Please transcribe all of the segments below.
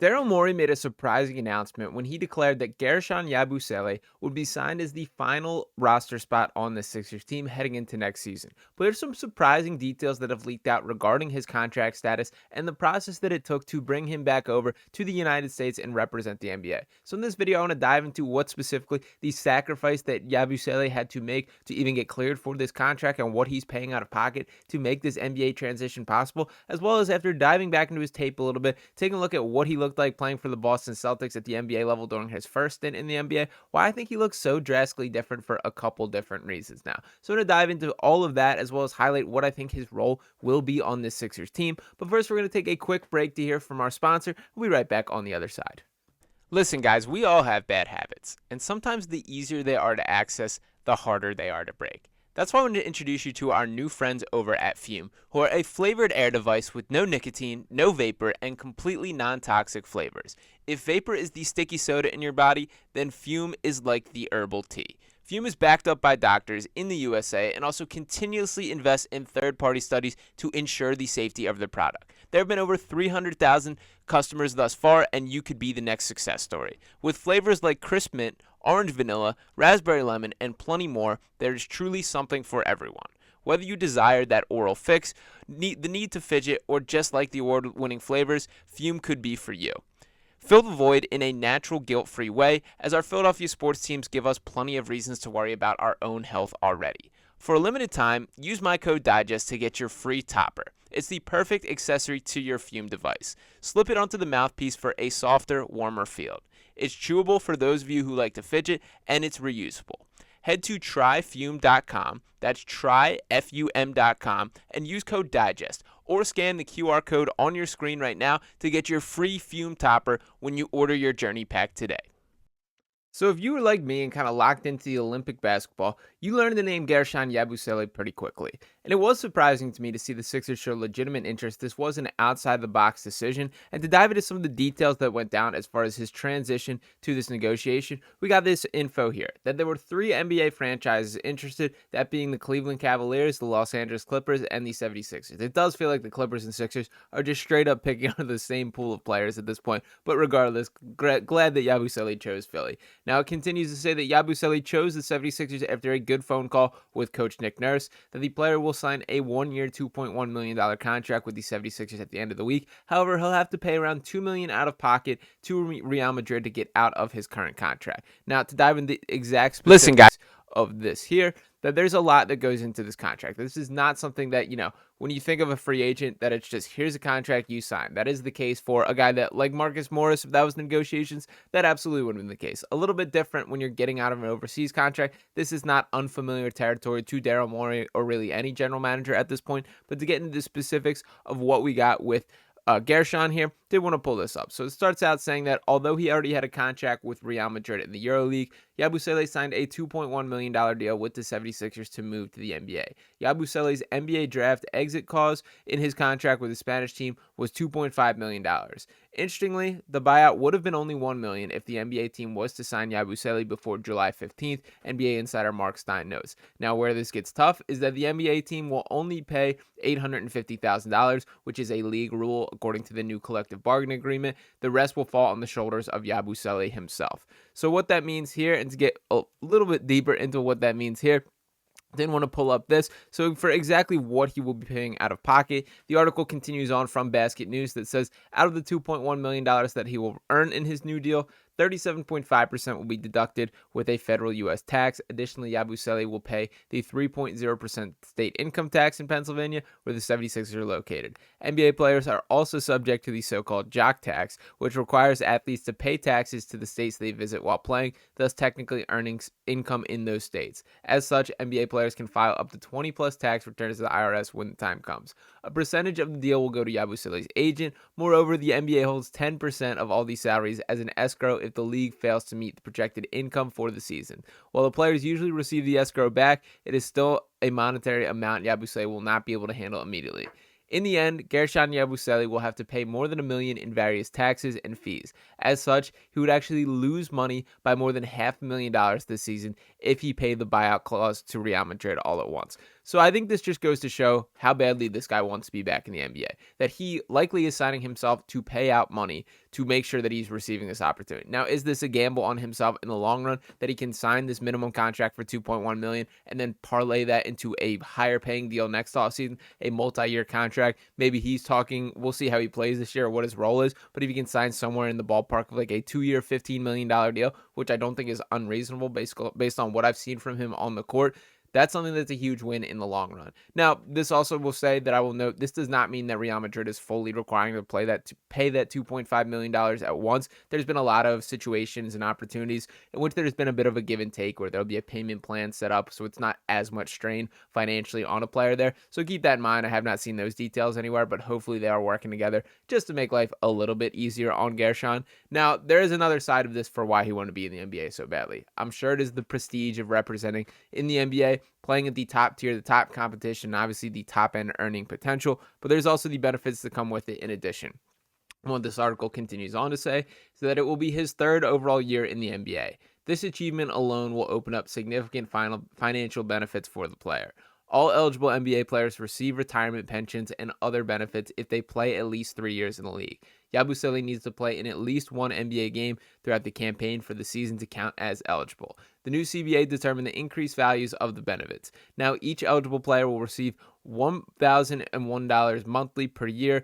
Daryl Morey made a surprising announcement when he declared that Guerschon Yabusele would be signed as the final roster spot on the Sixers team heading into next season. But there's some surprising details that have leaked out regarding his contract status and the process that it took to bring him back over to the United States and represent the NBA. So in this video, I want to dive into what specifically the sacrifice that Yabusele had to make to even get cleared for this contract and what he's paying out of pocket to make this NBA transition possible, as well as after diving back into his tape a little bit, taking a look at what he looked like playing for the Boston Celtics at the NBA level during his first stint in the NBA, why I think he looks so drastically different for a couple different reasons now. So I'm going to dive into all of that as well as highlight what I think his role will be on this Sixers team. But first, we're going to take a quick break to hear from our sponsor. We'll be right back on the other side. Listen, guys, we all have bad habits, and sometimes the easier they are to access, the harder they are to break. That's why I wanted to introduce you to our new friends over at Fume, who are a flavored air device with no nicotine, no vapor, and completely non-toxic flavors. If vapor is the sticky soda in your body, then Fume is like the herbal tea. Fume is backed up by doctors in the USA and also continuously invests in third-party studies to ensure the safety of their product. There have been over 300,000 customers thus far, and you could be the next success story. With flavors like crisp mint, orange vanilla, raspberry lemon, and plenty more, there is truly something for everyone. Whether you desire that oral fix, the need to fidget, or just like the award-winning flavors, Fume could be for you. Fill the void in a natural, guilt-free way, as our Philadelphia sports teams give us plenty of reasons to worry about our own health already. For a limited time, use my code DIGEST to get your free topper. It's the perfect accessory to your Fume device. Slip it onto the mouthpiece for a softer, warmer feel. It's chewable for those of you who like to fidget, and it's reusable. Head to tryfume.com, that's tryfum.com, and use code DIGEST, or scan the QR code on your screen right now to get your free Fume topper when you order your Journey Pack today. So if you were like me and kind of locked into the Olympic basketball, you learned the name Guerschon Yabusele pretty quickly. And it was surprising to me to see the Sixers show legitimate interest. This was an outside-the-box decision. And to dive into some of the details that went down as far as his transition to this negotiation, we got this info here, that there were 3 NBA franchises interested, that being the Cleveland Cavaliers, the Los Angeles Clippers, and the 76ers. It does feel like the Clippers and Sixers are just straight up picking out of the same pool of players at this point. But regardless, glad that Yabusele chose Philly. Now, it continues to say that Yabusele chose the 76ers after a good phone call with Coach Nick Nurse, that the player will sign a 1-year, $2.1 million contract with the 76ers at the end of the week. However, he'll have to pay around $2 million out of pocket to Real Madrid to get out of his current contract. Now, to dive into the exact specifics of this here, that there's a lot that goes into this contract. This is not something that, when you think of a free agent, that it's just, here's a contract you sign. That is the case for a guy that, like Marcus Morris, if that was negotiations, that absolutely would have been the case. A little bit different when you're getting out of an overseas contract. This is not unfamiliar territory to Daryl Morey or really any general manager at this point. But to get into the specifics of what we got with Guerschon here, did want to pull this up. So it starts out saying that although he already had a contract with Real Madrid in the EuroLeague, Yabusele signed a $2.1 million deal with the 76ers to move to the NBA. Yabusele's NBA draft exit clause in his contract with the Spanish team was $2.5 million. Interestingly, the buyout would have been only $1 million if the NBA team was to sign Yabusele before July 15th, NBA insider Mark Stein notes. Now, where this gets tough is that the NBA team will only pay $850,000, which is a league rule according to the new collective bargaining agreement. The rest will fall on the shoulders of Yabusele himself. So what that means here, and to get a little bit deeper into what that means here, didn't want to pull up this. So for exactly what he will be paying out of pocket, the article continues on from Basket News that says out of the $2.1 million that he will earn in his new deal, 37.5% will be deducted with a federal U.S. tax. Additionally, Yabusele will pay the 3.0% state income tax in Pennsylvania, where the 76ers are located. NBA players are also subject to the so-called jock tax, which requires athletes to pay taxes to the states they visit while playing, thus technically earning income in those states. As such, NBA players can file up to 20-plus tax returns to the IRS when the time comes. A percentage of the deal will go to Yabusele's agent. Moreover, the NBA holds 10% of all these salaries as an escrow if the league fails to meet the projected income for the season. While the players usually receive the escrow back, it is still a monetary amount Yabusele will not be able to handle immediately. In the end, Guerschon Yabusele will have to pay more than $1 million in various taxes and fees. As such, he would actually lose money by more than $500,000 this season if he paid the buyout clause to Real Madrid all at once. So I think this just goes to show how badly this guy wants to be back in the NBA. That he likely is signing himself to pay out money to make sure that he's receiving this opportunity. Now, is this a gamble on himself in the long run that he can sign this minimum contract for $2.1 million and then parlay that into a higher paying deal next offseason, a multi-year contract? Maybe he's talking, we'll see how he plays this year or what his role is, but if he can sign somewhere in the ballpark of like a 2-year, $15 million deal, which I don't think is unreasonable based on what I've seen from him on the court, that's something that's a huge win in the long run. Now, this also will say that I will note this does not mean that Real Madrid is fully requiring to pay that $2.5 million at once. There's been a lot of situations and opportunities in which there's been a bit of a give and take where there'll be a payment plan set up, so it's not as much strain financially on a player there. So keep that in mind. I have not seen those details anywhere, but hopefully they are working together just to make life a little bit easier on Guerschon. Now, there is another side of this for why he wanted to be in the NBA so badly. I'm sure it is the prestige of representing in the NBA, playing at the top tier, the top competition, obviously the top end earning potential, but there's also the benefits that come with it in addition. What this article continues on to say is that it will be his third overall year in the NBA. This achievement alone will open up significant financial benefits for the player. All eligible NBA players receive retirement pensions and other benefits if they play at least 3 years in the league. Yabusele needs to play in at least one NBA game throughout the campaign for the season to count as eligible. The new CBA determined the increased values of the benefits. Now, each eligible player will receive $1,001 monthly per year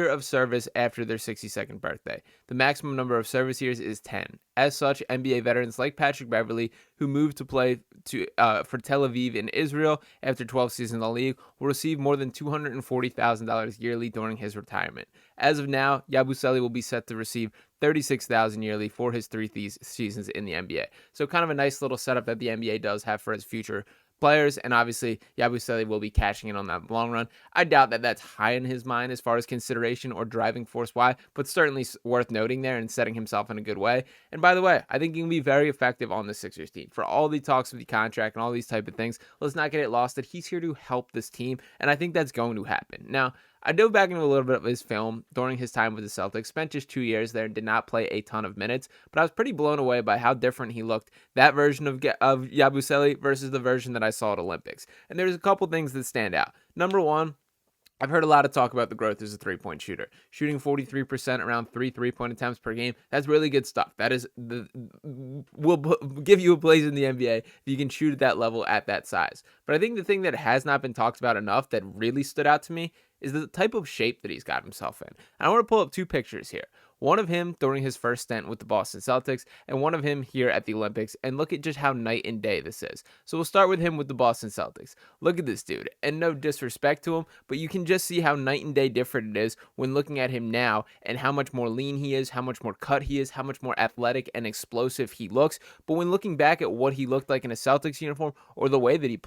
of service after their 62nd birthday. The maximum number of service years is 10. As such, NBA veterans like Patrick Beverley, who moved to play for Tel Aviv in Israel after 12 seasons in the league, will receive more than $240,000 yearly during his retirement. As of now, Yabusele will be set to receive $36,000 yearly for his 3 seasons in the NBA. So kind of a nice little setup that the NBA does have for his future players, and obviously Yabusele will be cashing in on that long run. I doubt that that's high in his mind as far as consideration or driving force why, but certainly worth noting there and setting himself in a good way. And by the way, I think he can be very effective on the Sixers team. For all the talks of the contract and all these type of things, let's not get it lost that he's here to help this team, and I think that's going to happen. Now, I dove back into a little bit of his film during his time with the Celtics, spent just 2 years there and did not play a ton of minutes, but I was pretty blown away by how different he looked, that version of Yabusele versus the version that I saw at Olympics. And there's a couple things that stand out. Number one, I've heard a lot of talk about the growth as a three-point shooter. Shooting 43%, around 3 3-point attempts per game. That's really good stuff. That is will give you a place in the NBA if you can shoot at that level at that size. But I think the thing that has not been talked about enough that really stood out to me is the type of shape that he's got himself in. And I want to pull up 2 pictures here. One of him during his first stint with the Boston Celtics, and one of him here at the Olympics, and look at just how night and day this is. So we'll start with him with the Boston Celtics. Look at this dude, and no disrespect to him, but you can just see how night and day different it is when looking at him now, and how much more lean he is, how much more cut he is, how much more athletic and explosive he looks. But when looking back at what he looked like in a Celtics uniform, or the way that he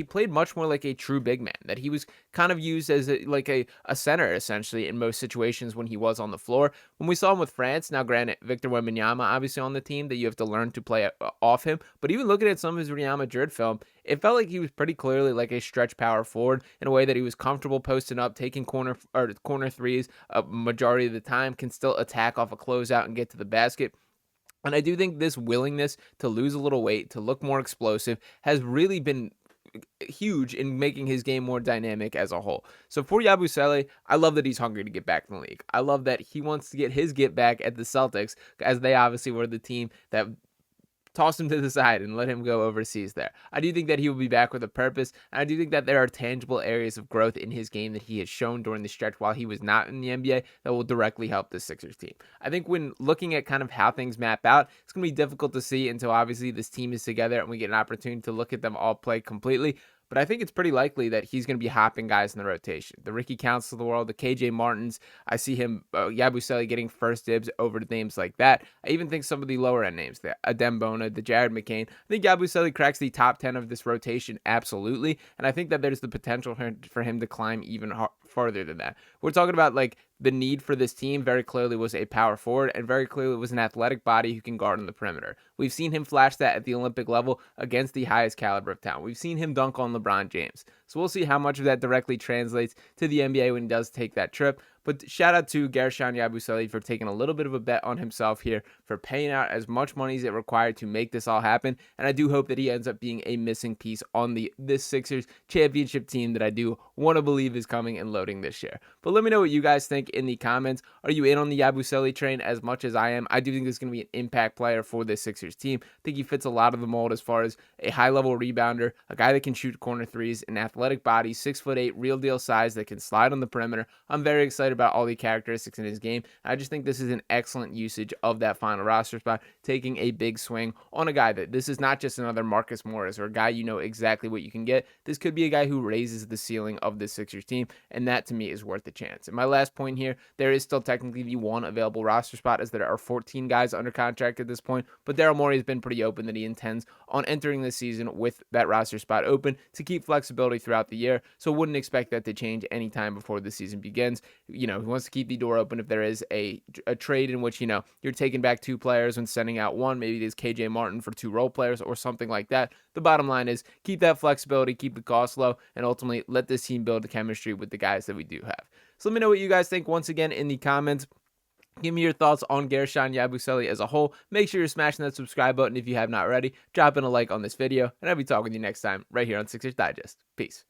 played much more like a true big man, that he was kind of used as a center, essentially, in most situations when he was on the floor. When we saw him with France, now granted, Victor Wembanyama obviously on the team, that you have to learn to play off him, but even looking at some of his Real Madrid film, it felt like he was pretty clearly like a stretch power forward in a way that he was comfortable posting up, taking corner threes a majority of the time, can still attack off a closeout and get to the basket. And I do think this willingness to lose a little weight, to look more explosive, has really been huge in making his game more dynamic as a whole. So for Yabusele, I love that he's hungry to get back in the league. I love that he wants to get his get back at the Celtics, as they obviously were the team that tossed him to the side and let him go overseas there. I do think that he will be back with a purpose, and I do think that there are tangible areas of growth in his game that he has shown during the stretch while he was not in the NBA that will directly help the Sixers team. I think when looking at kind of how things map out, it's going to be difficult to see until obviously this team is together and we get an opportunity to look at them all play completely. But I think it's pretty likely that he's going to be hopping guys in the rotation. The Ricky Counts of the world, the KJ Martins, I see him, Yabusele, getting first dibs over names like that. I even think some of the lower end names, the Adem Bona, the Jared McCain, I think Yabusele cracks the top 10 of this rotation, absolutely. And I think that there's the potential for him to climb even farther than that. We're talking about like the need for this team very clearly was a power forward, and very clearly was an athletic body who can guard on the perimeter. We've seen him flash that at the Olympic level against the highest caliber of talent. We've seen him dunk on LeBron James. So we'll see how much of that directly translates to the NBA when he does take that trip. But shout out to Guerschon Yabusele for taking a little bit of a bet on himself here, for paying out as much money as it required to make this all happen. And I do hope that he ends up being a missing piece on this Sixers championship team that I do want to believe is coming and loading this year. But let me know what you guys think in the comments. Are you in on the Yabusele train as much as I am? I do think this is going to be an impact player for this Sixers team. I think he fits a lot of the mold as far as a high-level rebounder, a guy that can shoot corner threes, an athletic body, 6'8", real deal size that can slide on the perimeter. I'm very excited about all the characteristics in his game. I just think this is an excellent usage of that final roster spot, taking a big swing on a guy that this is not just another Marcus Morris or a guy you know exactly what you can get. This could be a guy who raises the ceiling of this Sixers team, and that to me is worth the chance. And my last point here, there is still technically the one available roster spot as there are 14 guys under contract at this point, but Daryl Morey has been pretty open that he intends on entering the season with that roster spot open to keep flexibility throughout the year, so wouldn't expect that to change anytime before the season begins. He wants to keep the door open if there is a trade in which, you're taking back 2 players and sending out one, maybe it is KJ Martin for 2 role players or something like that. The bottom line is keep that flexibility, keep the cost low, and ultimately let this team build the chemistry with the guys that we do have. So let me know what you guys think once again in the comments. Give me your thoughts on Guerschon Yabusele as a whole. Make sure you're smashing that subscribe button if you have not already. Drop in a like on this video, and I'll be talking with you next time right here on Sixers Digest. Peace.